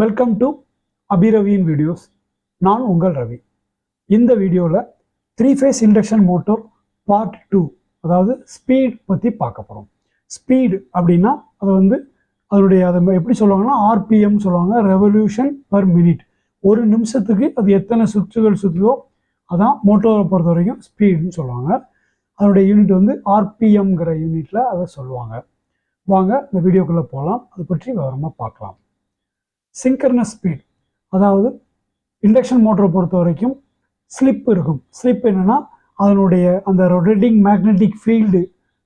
Welcome to அபிரவியின் videos. நான் உங்கள் ரவி. இந்த வீடியோவில் 3-phase இண்டக்ஷன் மோட்டர் பார்ட் 2, அதாவது ஸ்பீட் பற்றி பார்க்க போகிறோம். ஸ்பீடு அப்படின்னா அதை எப்படி சொல்லுவாங்கன்னா ஆர்பிஎம் சொல்லுவாங்க, ரெவல்யூஷன் பர் மினிட். ஒரு நிமிஷத்துக்கு அது எத்தனை சுற்றுகள் சுற்றுதோ அதான் மோட்டரை பொறுத்த வரைக்கும் ஸ்பீடுன்னு சொல்லுவாங்க. அதனுடைய யூனிட் ஆர்பிஎம்ங்கிற யூனிட்டில் அதை சொல்லுவாங்க. வாங்க இந்த வீடியோக்குள்ளே போகலாம், அதை பற்றி விவரமாக பார்க்கலாம். சிங்க்ரனஸ் ஸ்பீட், அதாவது இண்டக்ஷன் மோட்டரை பொறுத்த வரைக்கும் ஸ்லிப் இருக்கும். ஸ்லிப் என்னென்னா அதனுடைய அந்த ரொட்டேட்டிங் மேக்னெட்டிக் ஃபீல்டு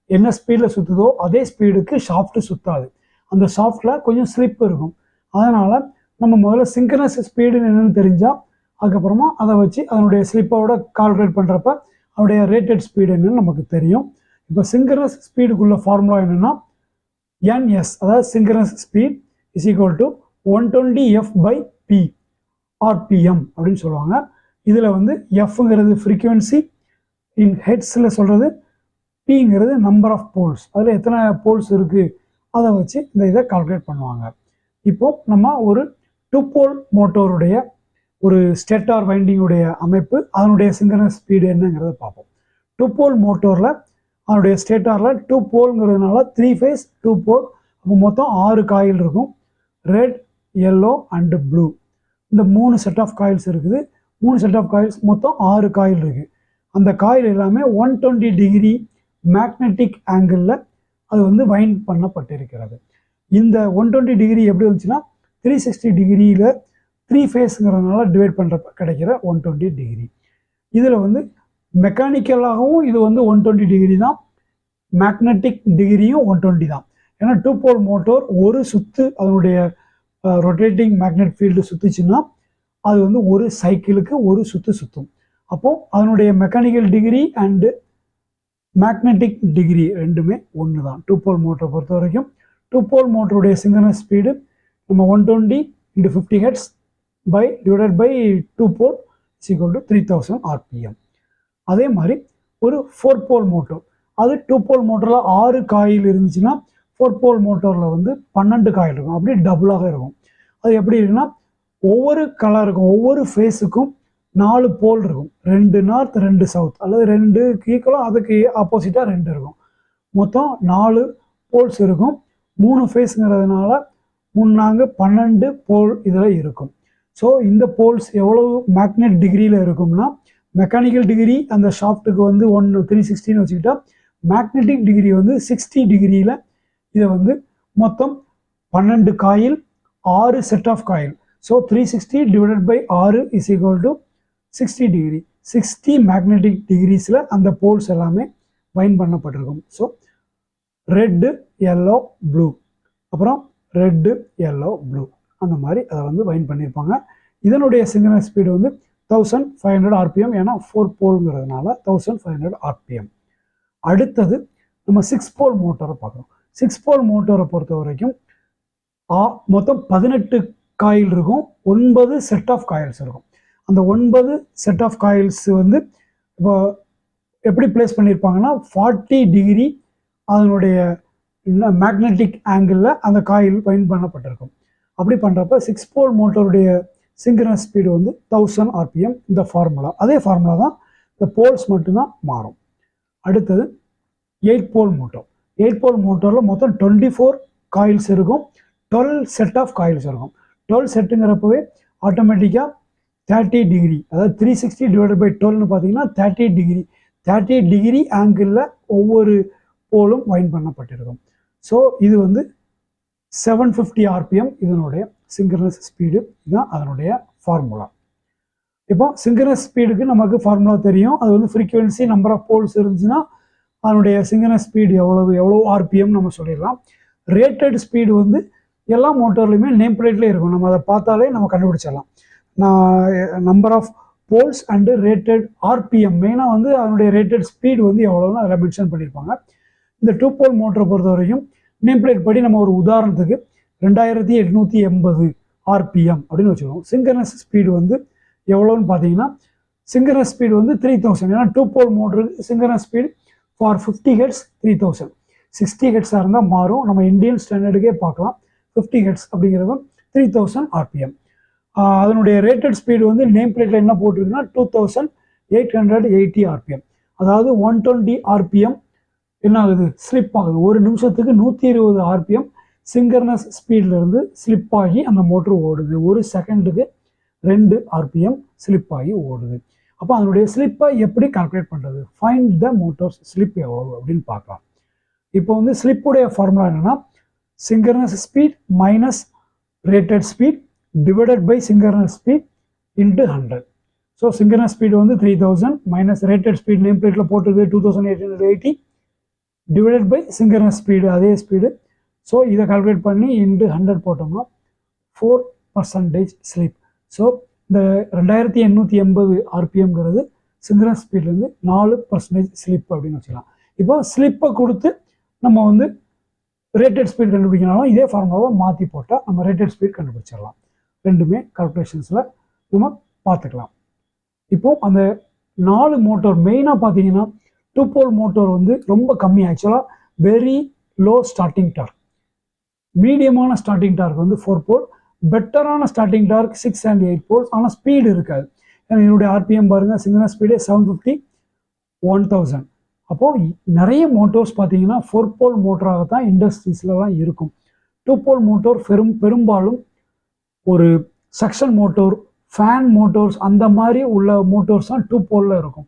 என்ன ஸ்பீடில் சுற்றுதோ அதே ஸ்பீடுக்கு ஷாஃப்ட்டு சுற்றாது. அந்த ஷாஃப்டில் கொஞ்சம் ஸ்லிப் இருக்கும். அதனால் நம்ம முதல்ல சிங்க்ரனஸ் ஸ்பீடுன்னு என்னென்னு தெரிஞ்சால் அதுக்கப்புறமா அதை வச்சு அதனுடைய ஸ்லிப்போட கால்குலேட் பண்ணுறப்ப அதனுடைய ரேட்டட் ஸ்பீடு என்னன்னு நமக்கு தெரியும். இப்போ சிங்க்ரனஸ் ஸ்பீடுக்குள்ள ஃபார்முலா என்னென்னா NS, அதாவது synchronous speed is equal to 120f/p RPM அப்படின்னு சொல்லுவாங்க. இதில் எஃப்ங்கிறது ஃப்ரீக்வன்சி இன் ஹெட்ஸில் சொல்கிறது, பிங்கிறது நம்பர் ஆஃப் போல்ஸ், அதில் எத்தனை போல்ஸ் இருக்குது அதை வச்சு இந்த இதை கால்குலேட் பண்ணுவாங்க. இப்போது நம்ம ஒரு 2-pole மோட்டருடைய ஒரு ஸ்டேட்டார் வைண்டிங்குடைய அமைப்பு, அதனுடைய சிங்க்ரனஸ் ஸ்பீடு என்னங்கிறத பார்ப்போம். 2-pole மோட்டரில் அதனுடைய ஸ்டேட்டாரில் 2 போல்ங்கிறதுனால 3-phase 2 pole, அப்போ மொத்தம் 6 காயில் இருக்கும். ரெட், எல்லோ அண்டு ப்ளூ, இந்த 3 செட் ஆஃப் காயில்ஸ் இருக்குது. 3 செட் ஆஃப் காயில்ஸ் மொத்தம் 6 காயில் இருக்குது. அந்த காயில் எல்லாமே 120 டிகிரி மேக்னெட்டிக் ஆங்கிளில் அது வைண்ட் பண்ணப்பட்டிருக்கிறது. இந்த 120 டிகிரி எப்படி வந்துச்சுன்னா 360 டிகிரியில் 3 ஃபேஸுங்கிறதுனால டிவைட் பண்ணுறப்ப கிடைக்கிற 120 டிகிரி. இதில் மெக்கானிக்கலாகவும் இது 120 டிகிரி தான், மேக்னெட்டிக் டிகிரியும் 120 தான். ஏன்னா 2-pole மோட்டர் ஒரு சுற்று அதனுடைய ரொட்டேட்டிங் மேக்னெட் ஃபீல்டு சுற்றுச்சுன்னா அது ஒரு சைக்கிளுக்கு ஒரு சுற்று சுற்றும். அப்போது அதனுடைய mechanical degree and magnetic degree ரெண்டுமே ஒன்று தான் 2-pole மோட்டரை பொறுத்த வரைக்கும். 2-pole மோட்டருடைய சிங்க்ரனஸ் ஸ்பீடு நம்ம 120 × 50 Hz divided by 2 pole = 3000 RPM. அதே மாதிரி ஒரு 4-pole மோட்டர், அது 2-pole மோட்டரில் 6 காயில் இருந்துச்சுன்னா 4-pole மோட்டரில் 12 காயில் இருக்கும். அப்படியே டபுளாக இருக்கும். அது எப்படி இருக்குன்னா ஒவ்வொரு கலருக்கும் ஒவ்வொரு ஃபேஸுக்கும் 4 போல் இருக்கும். 2 நார்த் 2 சவுத், அல்லது 2 ஈக்குவலாக அதுக்கு ஆப்போசிட்டாக 2 இருக்கும். மொத்தம் 4 போல்ஸ் இருக்கும். 3 ஃபேஸுங்கிறதுனால 12 போல் இதில் இருக்கும். ஸோ இந்த போல்ஸ் எவ்வளவு மேக்னெட் டிகிரியில் இருக்கும்னா, மெக்கானிக்கல் டிகிரி அந்த ஷாஃப்ட்டுக்கு 360ன்னு வச்சுக்கிட்டா, மேக்னெட்டிக் டிகிரி 60 டிகிரியில் இதை மொத்தம் 12 coil, 6 set of coil. So 360 divided by 6 is equal to 60 degree. 60 magnetic டிகிரிஸில் அந்த போல்ஸ் எல்லாமே வைண்ட் பண்ணப்பட்டிருக்கும். ஸோ ரெட்டு, எல்லோ, ப்ளூ, அப்புறம் ரெட்டு, எல்லோ, ப்ளூ, அந்த மாதிரி அதை வைண்ட் பண்ணியிருப்பாங்க. இதனுடைய சிங்க்ரனஸ் ஸ்பீடு 1500 RPM, ஏன்னா 4 போல்ங்கிறதுனால 1500 RPM. அடுத்தது நம்ம 6-pole மோட்டரை பார்க்குறோம். 6-pole மோட்டரை பொறுத்த வரைக்கும் மொத்தம் 18 காயில் இருக்கும். 9 செட் ஆஃப் காயில்ஸ் இருக்கும். அந்த 9 செட் ஆஃப் காயில்ஸ் இப்போ எப்படி பிளேஸ் பண்ணியிருப்பாங்கன்னா 40 டிகிரி அதனுடைய மேக்னெட்டிக் ஆங்கிளில் அந்த காயில் வைண்ட் பண்ணப்பட்டிருக்கும். அப்படி பண்ணுறப்ப 6-pole மோட்டருடைய சிங்க்ரனஸ் ஸ்பீடு 1000 RPM. இந்த ஃபார்முலா, அதே ஃபார்முலா தான், இந்த போல்ஸ் மட்டும்தான் மாறும். அடுத்தது 8-pole மோட்டர். 8-pole மோட்டரில் மொத்தம் 24 காயில்ஸ் இருக்கும். 12 செட் ஆஃப் காயில்ஸ் இருக்கும். 12 செட்டுங்கிறப்பவே ஆட்டோமேட்டிக்காக 30 டிகிரி, அதாவது 360 டிவைடட் பை 12ன்னு பார்த்தீங்கன்னா 30 டிகிரி. 30 டிகிரி ஆங்கிளில் ஒவ்வொரு போலும் வைண்ட் பண்ணப்பட்டிருக்கும். ஸோ இது 750 RPM இதனுடைய சிங்க்ரனஸ் ஸ்பீடு. இதுதான் அதனுடைய ஃபார்முலா. இப்போ சிங்க்ரனஸ் ஸ்பீடுக்கு நமக்கு ஃபார்முலா தெரியும். அது ஃப்ரீக்வன்சி, நம்பர் ஆஃப் போல்ஸ் இருந்துச்சுன்னா அதனுடைய சிங்க்ரனஸ் ஸ்பீடு எவ்வளோ RPM நம்ம சொல்லிடலாம். ரேட்டட் ஸ்பீடு எல்லா மோட்டர்லையுமே நேம் பிளேட்லேயே இருக்கும். நம்ம அதை பார்த்தாலே நம்ம கண்டுபிடிச்சிடலாம். Number of poles and rated RPM, மெயினாக அதனுடைய ரேட்டட் ஸ்பீடு எவ்வளோன்னு அதில் மென்ஷன் பண்ணியிருப்பாங்க. இந்த 2-pole மோட்டரை பொறுத்த வரைக்கும் நேம் பிளேட் படி நம்ம ஒரு உதாரணத்துக்கு 2880 RPM அப்படின்னு வச்சுருக்கோம். சிங்க்ரனஸ் ஸ்பீடு எவ்வளோன்னு பார்த்தீங்கன்னா, சிங்க்ரனஸ் ஸ்பீடு 3000. ஏன்னா 2-pole மோட்டருக்கு synchronous speed for 50 Hz 3000. 60 Hz இருந்தால் மாறும். நம்ம இந்தியன் ஸ்டாண்டர்டுக்கே பார்க்கலாம். 50 Hz அப்படிங்கிறவங்க 3000 RPM. அதனுடைய ரேட்டட் ஸ்பீடு வந்து நேம் பிளேட்டில் என்ன போட்டிருக்குன்னா 2880 RPM. அதாவது 120 RPM என்ன ஆகுது, ஸ்லிப் ஆகுது. ஒரு நிமிஷத்துக்கு 120 RPM சிங்கர்னஸ் ஸ்பீட்லேருந்து ஸ்லிப் ஆகி அந்த மோட்ரு ஓடுது. ஒரு செகண்டுக்கு 2 RPM ஸ்லிப் ஆகி ஓடுது. அப்போ அதனுடைய ஸ்லிப்பை எப்படி கால்குலேட் பண்ணுறது, ஃபைண்ட் த மோட்டர்ஸ் ஸ்லிப் எவ்வளவு அப்படின்னு பார்க்கலாம். இப்போ வந்து ஸ்லிப்புடைய ஃபார்முலா என்னன்னா, synchronous speed minus rated speed divided by synchronous speed into 100. So synchronous speed வந்து 3000 மைனஸ் ரேட்டட் ஸ்பீட் நேம் பிளேட்டில் போட்டிருக்கு 2880 டிவைடட் பை சிங்கர்னஸ் ஸ்பீடு, அதே ஸ்பீடு. ஸோ இதை கால்குலேட் பண்ணி இன்ட்டு 100 போட்டோம்னா 4% ஸ்லிப். ஸோ இந்த 2880 RPMங்கிறது சிங்கர்னஸ் ஸ்பீட்லேருந்து 4% ஸ்லிப் அப்படின்னு வச்சுக்கலாம். இப்போ ஸ்லிப்பை கொடுத்து நம்ம வந்து ரேட்டட் ஸ்பீட் கண்டுபிடிக்கனாலும் இதே ஃபார்முலாவை மாற்றி போட்டால் நம்ம ரேட்டட் ஸ்பீட் கண்டுபிடிச்சிடலாம். ரெண்டுமே கால்குலேஷன்ஸில் நம்ம பார்த்துக்கலாம். இப்போ அந்த 4 மோட்டர் மெயினாக பார்த்தீங்கன்னா 2 போல் மோட்டர் வந்து ரொம்ப கம்மி, ஆக்சுவலாக வெரி லோ ஸ்டார்டிங் டார்க். மீடியமான ஸ்டார்டிங் டார்க் வந்து 4 போல், பெட்டரான ஸ்டார்டிங் டார்க் 6 and 8 போல்ஸ். ஆனால் ஸ்பீடு இருக்காது. என்னுடைய ஆர்பிஎம் பாருங்கள், சிங்கர்னஸ் ஸ்பீடே 750 1000. அப்போது நிறைய மோட்டர்ஸ் பார்த்தீங்கன்னா 4 போல் மோட்டராக தான் இண்டஸ்ட்ரீஸ்லாம் இருக்கும். 2 போல் மோட்டர் பெரும்பாலும் ஒரு சக்ஷன் மோட்டர், ஃபேன் மோட்டர்ஸ் அந்த மாதிரி உள்ள மோட்டர்ஸ் தான் 2 போலில் இருக்கும்.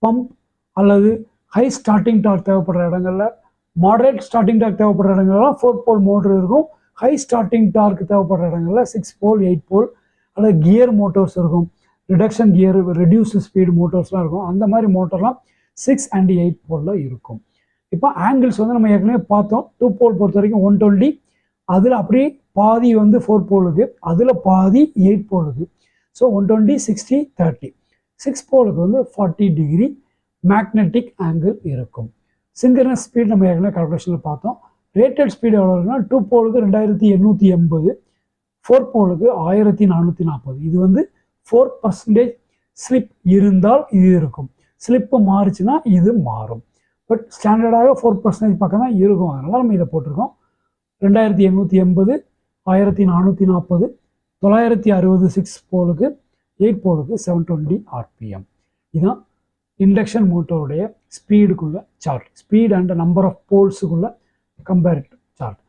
பம்ப் அல்லது ஹை ஸ்டார்டிங் டார்க் தேவைப்படுற இடங்கள்ல, மாடரேட் ஸ்டார்டிங் டார்க் தேவைப்படுற இடங்கள்லாம் 4 போல் மோட்டர் இருக்கும். ஹை ஸ்டார்டிங் டார்க் தேவைப்படுற இடங்கள்ல 6 போல் 8 போல் அல்லது கியர் மோட்டர்ஸ் இருக்கும். ரிடக்ஷன் கியர், ரெடியூஸ்டு ஸ்பீடு மோட்டர்ஸ்லாம் இருக்கும். அந்த மாதிரி மோட்டர்லாம் 6 and 8 போலில் இருக்கும். இப்போ ஆங்கிள்ஸ் வந்து நம்ம ஏற்கனவே பார்த்தோம். 2 போல் பொறுத்த வரைக்கும் 120, அதில் அப்படியே பாதி வந்து 4 போலுக்கு, அதில் பாதி 8 போலுக்கு. ஸோ 120 60 30. 6 போலுக்கு வந்து 40 டிகிரி மேக்னெட்டிக் ஆங்கிள் இருக்கும். சிங்கர்னஸ் ஸ்பீட் நம்ம ஏற்கனவே கால்குலேஷனில் பார்த்தோம். ரேட்டட் ஸ்பீடு எவ்வளோ இருக்குன்னா 2 போலுக்கு 2880, 4 போலுக்கு 1440. இது வந்து 4% ஸ்லிப் இருந்தால் இது இருக்கும். ஸ்லிப்பு மாறுச்சுன்னா இது மாறும். பட் ஸ்டாண்டர்டாக 4% பக்கம் தான் இருக்கும். அதனால் நம்ம இதை போட்டிருக்கோம். 2880, 1440, 960 6 போலுக்கு, 8 போலுக்கு 720 RPM. இதுதான் இண்டக்ஷன் மோட்டருடைய ஸ்பீடுக்குள்ள chart. Speed and number of போல்ஸுக்குள்ள கம்பேரிட்டிவ் சார்ட்.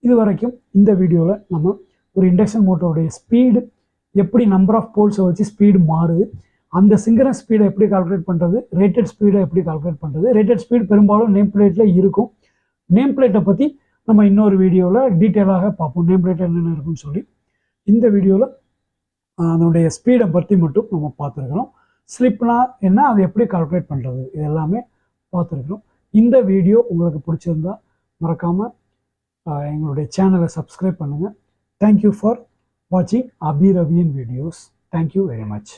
இது வரைக்கும் இந்த வீடியோவில் நம்ம ஒரு இண்டக்ஷன் மோட்டருடைய ஸ்பீடு எப்படி நம்பர் ஆஃப் போல்ஸை வச்சு ஸ்பீடு மாறுது, அந்த சிங்கரஸ் ஸ்பீடை எப்படி கால்குலேட் பண்ணுறது, ரேட்டட் ஸ்பீடை எப்படி கால்குலேட் பண்ணுறது. ரேட்டட் ஸ்பீடு பெரும்பாலும் நேம் பிளேட்டில் இருக்கும். நேம் பிளேட்டை பற்றி நம்ம இன்னொரு வீடியோவில் டீட்டெயிலாக பார்ப்போம், நேம் பிளேட்டில் என்னென்ன இருக்குன்னு சொல்லி. இந்த வீடியோவில் அதனுடைய ஸ்பீடை பற்றி மட்டும் நம்ம பார்த்துருக்கிறோம். ஸ்லிப்னா என்ன, அதை எப்படி கால்குலேட் பண்ணுறது, இது எல்லாமே பார்த்துருக்குறோம். இந்த வீடியோ உங்களுக்கு பிடிச்சிருந்தா மறக்காமல் எங்களுடைய சேனலை சப்ஸ்கிரைப் பண்ணுங்கள். தேங்க்யூ ஃபார் வாட்சிங் அபி ரவியின் வீடியோஸ். Thank you very much.